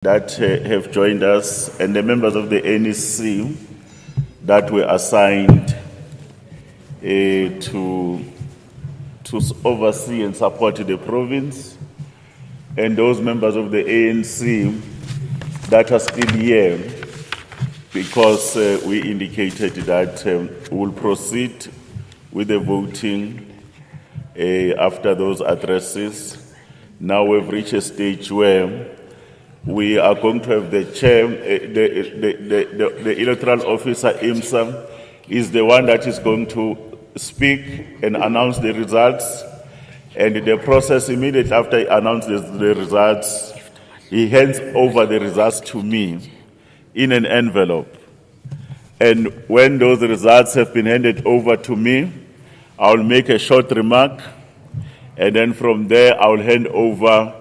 that have joined us and the members of the NEC that were assigned to oversee and support the province, and those members of the ANC that are still here, because we indicated that we will proceed with the voting after those addresses. Now we've reached a stage where we are going to have the chair, the electoral officer, IMSA, is the one that is going to speak and announce the results. And the process, immediately after he announces the results, he hands over the results to me in an envelope. And when those results have been handed over to me, I'll make a short remark, and then from there I'll hand over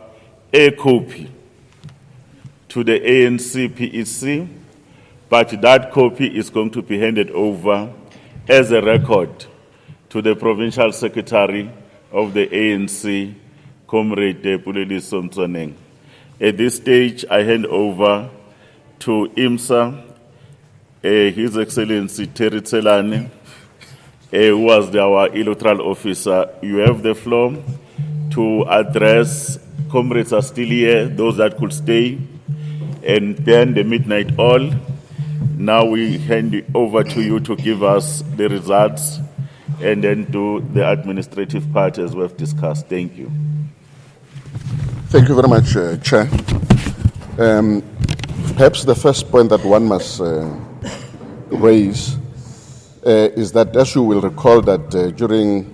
a copy to the ANC PEC, but that copy is going to be handed over as a record to the Provincial Secretary of the ANC, Comrade Puleliso Mtswaneng. At this stage, I hand over to IMSA, His Excellency Terry Tselane, who was our electoral officer. You have the floor to address. Comrades are still here, those that could stay, and then the midnight oil. Now we hand it over to you to give us the results and then do the administrative part as we've discussed. Thank you. Thank you very much, Chair. Perhaps the first point that one must raise is that, as you will recall, that during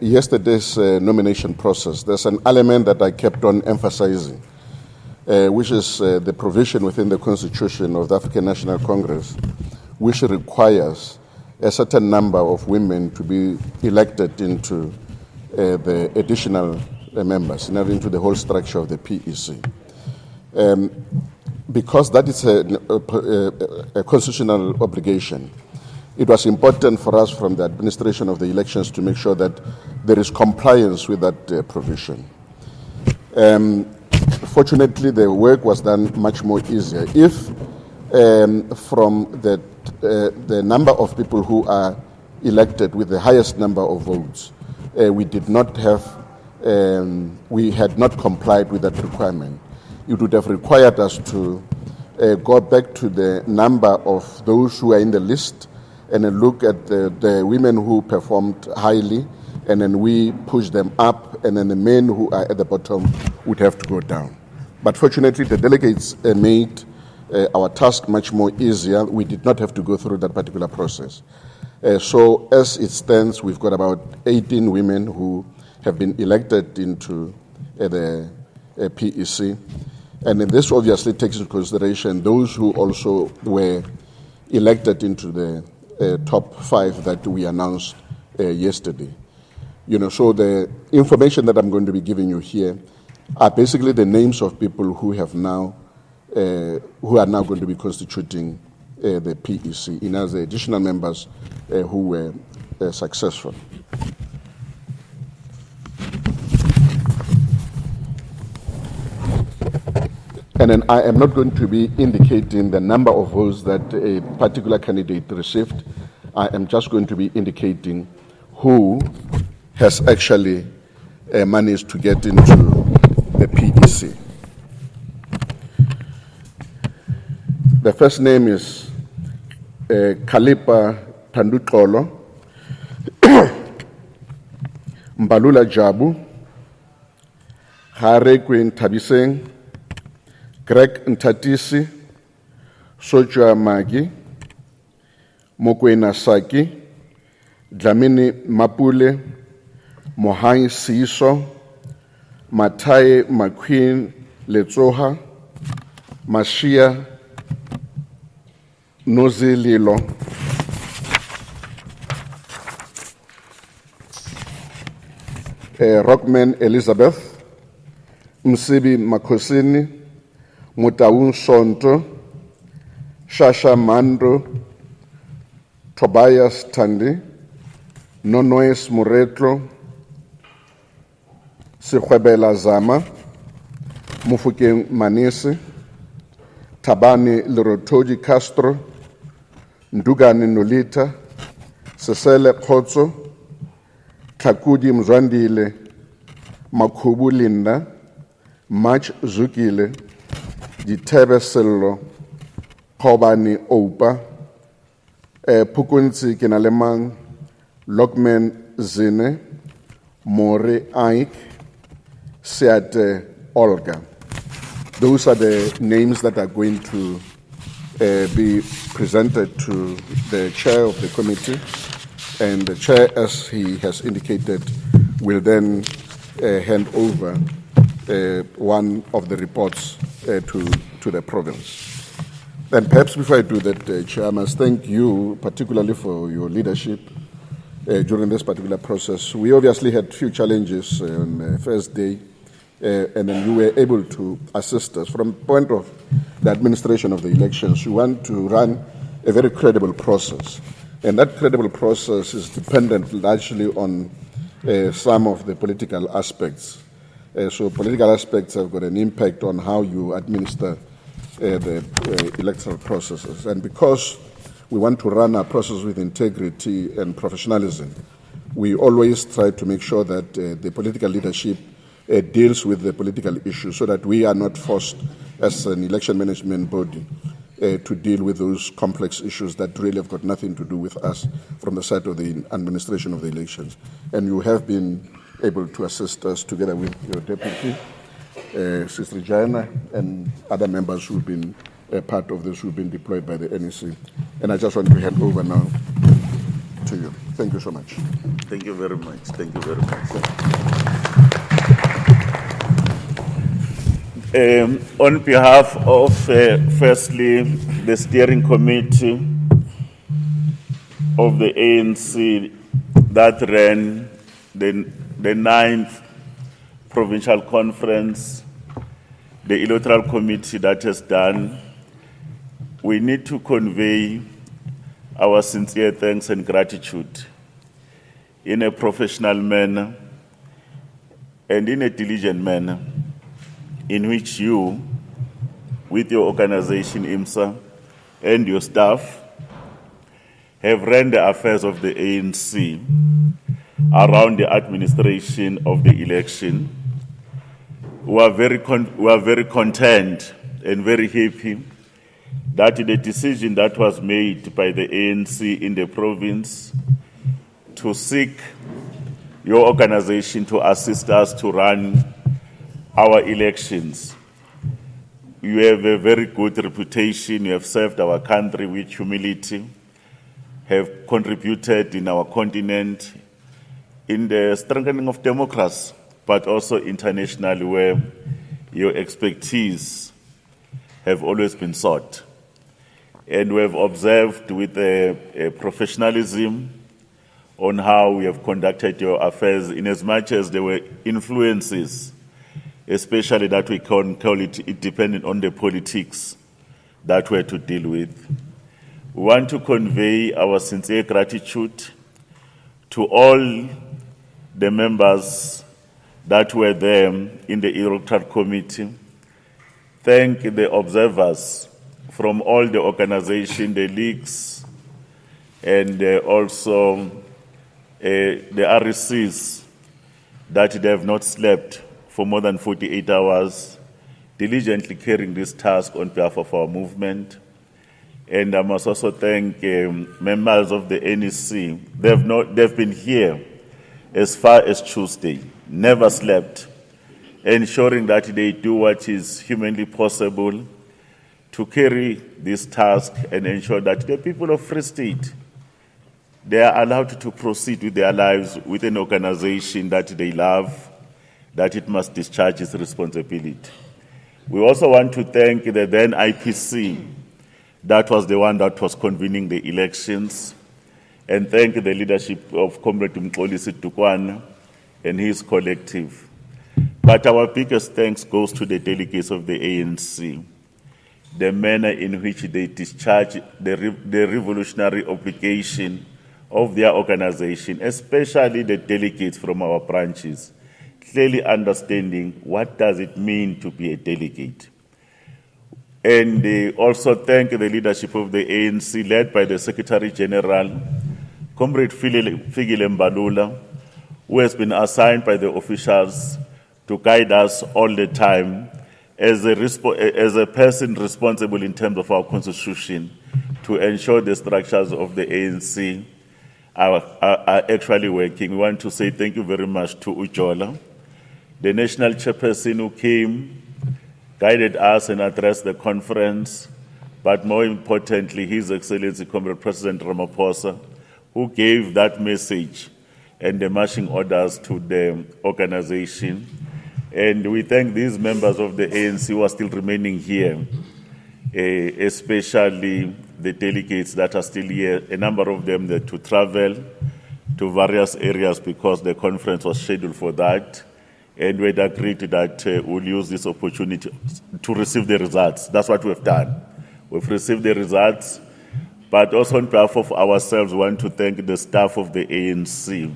yesterday's nomination process, there's an element that I kept on emphasizing, which is the provision within the Constitution of the African National Congress, which requires a certain number of women to be elected into the additional members, into the whole structure of the PEC. Because that is a constitutional obligation, it was important for us from the administration of the elections to make sure that there is compliance with that provision. Fortunately, the work was done much more easier. If from the number of people who are elected with the highest number of votes, we had not complied with that requirement, it would have required us to go back to the number of those who are in the list and then look at the women who performed highly, and then we push them up, and then the men who are at the bottom would have to go down. But fortunately, the delegates made our task much more easier. We did not have to go through that particular process. So as it stands, we've got about 18 women who have been elected into the PEC. And then this obviously takes into consideration those who also were elected into the top 5 that we announced yesterday. So the information that I'm going to be giving you here are basically the names of people who are now going to be constituting the PEC, in as the additional members who were successful. And then I am not going to be indicating the number of votes that a particular candidate received. I am just going to be indicating who has actually managed to get into the PEC. The first name is Kalipa Tandutolo, Mbalula Jabu, Hare Queen Tabiseng, Greg Ntatisi, Soja Magi, Mokwena Saki, Dlamini Mapule, Mohai Siso, Matai McQueen Letsoha, Mashia Nozililo, Rockman Elizabeth, Msibi Makosini, Mutaun Sonto, Shasha Mando, Tobias Tandi, Nonoes Muretlo, Sikhwebela Zama, Mufokeng Manese, Tabani Lerotoji Castro, Ndugani Nolita, Sesele Khotso, Tlhakudi Mzwandile, Makhubu Linda, Mach Zukile, Dithebe Sello, Khobani Oupa, Pukunzi Kinalemang, Lokman Zine, More Aik, Seate Olga. Those are the names that are going to be presented to the chair of the committee, and the chair, as he has indicated, will then hand over one of the reports to the province. And perhaps before I do that, Chair, I must thank you particularly for your leadership during this particular process. We obviously had few challenges on the first day, and then you were able to assist us. From the point of the administration of the elections, you want to run a very credible process. And that credible process is dependent largely on some of the political aspects. So political aspects have got an impact on how you administer the electoral processes. And because we want to run our process with integrity and professionalism, we always try to make sure that the political leadership deals with the political issues so that we are not forced as an election management body to deal with those complex issues that really have got nothing to do with us from the side of the administration of the elections. And you have been able to assist us together with your deputy, Sister Jana, and other members who've been part of this, who've been deployed by the NEC. And I just want to hand over now to you. Thank you so much. Thank you very much. Thank you very much. On behalf of, firstly, the steering committee of the ANC that ran the 9th provincial conference, the electoral committee that has done, we need to convey our sincere thanks and gratitude in a professional manner and in a diligent manner, in which you, with your organization, IMSA, and your staff, have ran the affairs of the ANC around the administration of the election. We are very content and very happy that the decision that was made by the ANC in the province to seek your organization to assist us to run our elections. You have a very good reputation. You have served our country with humility, have contributed in our continent in the strengthening of democracy, but also internationally, where your expertise have always been sought. And we have observed with a professionalism on how we have conducted your affairs, in as much as there were influences, especially that we can call it dependent on the politics that we had to deal with. We want to convey our sincere gratitude to all the members that were there in the electoral committee. Thank the observers from all the organizations, the leagues, and also the RECs, that they have not slept for more than 48 hours, diligently carrying this task on behalf of our movement. And I must also thank members of the NEC. They've been here as far as Tuesday, never slept, ensuring that they do what is humanly possible to carry this task and ensure that the people of Free State, they are allowed to proceed with their lives with an organization that they love, that it must discharge its responsibility. We also want to thank the then IPC, that was the one that was convening the elections, and thank the leadership of Comrade Mxolisi Dukwana and his collective. But our biggest thanks goes to the delegates of the ANC, the manner in which they discharge the revolutionary obligation of their organization, especially the delegates from our branches. clearly understanding what does it mean to be a delegate. And also thank the leadership of the ANC, led by the Secretary General, Comrade Fikile Mbalula, who has been assigned by the officials to guide us all the time as a person responsible in terms of our constitution to ensure the structures of the ANC are actually working. We want to say thank you very much to Ujola, the national chairperson who came, guided us and addressed the conference, but more importantly, His Excellency Comrade President Ramaphosa, who gave that message and the marching orders to the organization. And we thank these members of the ANC who are still remaining here, especially the delegates that are still here, a number of them that to travel to various areas because the conference was scheduled for that. And we had agreed that we'll use this opportunity to receive the results. That's what we've done. We've received the results, but also on behalf of ourselves, we want to thank the staff of the ANC.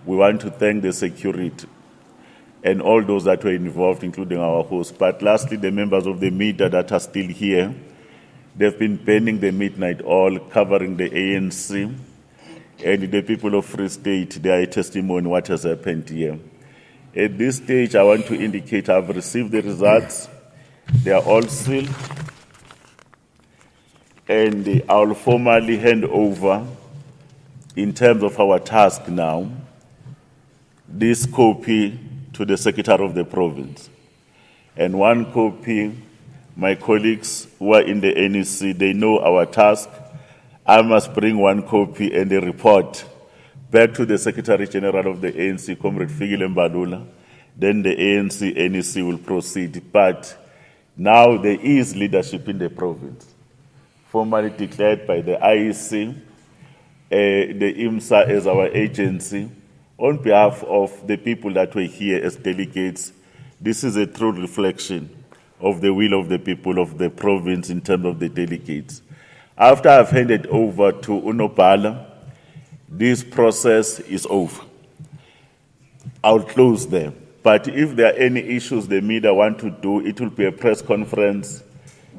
We want to thank the security and all those that were involved, including our host. But lastly, the members of the media that are still here. They've been burning the midnight oil, covering the ANC, and the people of Free State, they are a testimony what has happened here. At this stage, I want to indicate I've received the results. They are all sealed. And I'll formally hand over, in terms of our task now, this copy to the Secretary of the Province. And one copy, my colleagues who are in the NEC, they know our task. I must bring one copy and a report back to the Secretary General of the ANC, Comrade Fikile Mbalula. Then the ANC, NEC will proceed. But now there is leadership in the province, formally declared by the IEC, the IMSA as our agency. On behalf of the people that were here as delegates, this is a true reflection of the will of the people of the province in terms of the delegates. After I've handed over to Unobhala, this process is over. I'll close there. But if there are any issues the media want to do, it will be a press conference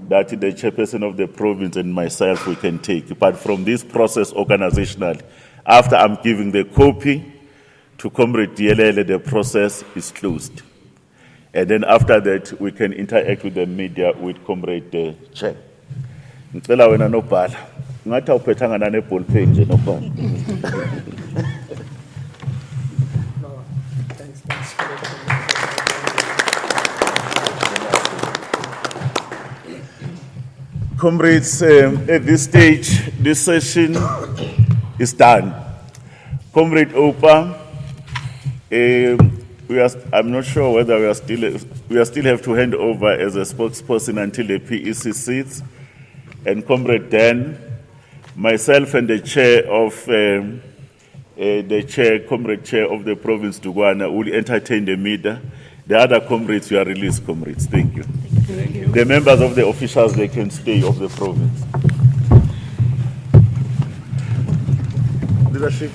that the chairperson of the province and myself we can take. But from this process organizationally, after I'm giving the copy to Comrade Dielele, the process is closed. And then after that, we can interact with the media with Comrade Chair. Ngicela wena Nobhala. Ngathi awuphethanga nane ball pen nje Nobhala. Comrades, at this stage, this session is done. Comrade Opa, I'm not sure whether we still have to hand over as a spokesperson until the PEC sits. And Comrade Dan, myself and the chair, Comrade Chair of the province, Dugwana, will entertain the media. The other comrades, you are released, comrades. Thank you. Thank you. The members of the officials, they can stay of the province. Leadership.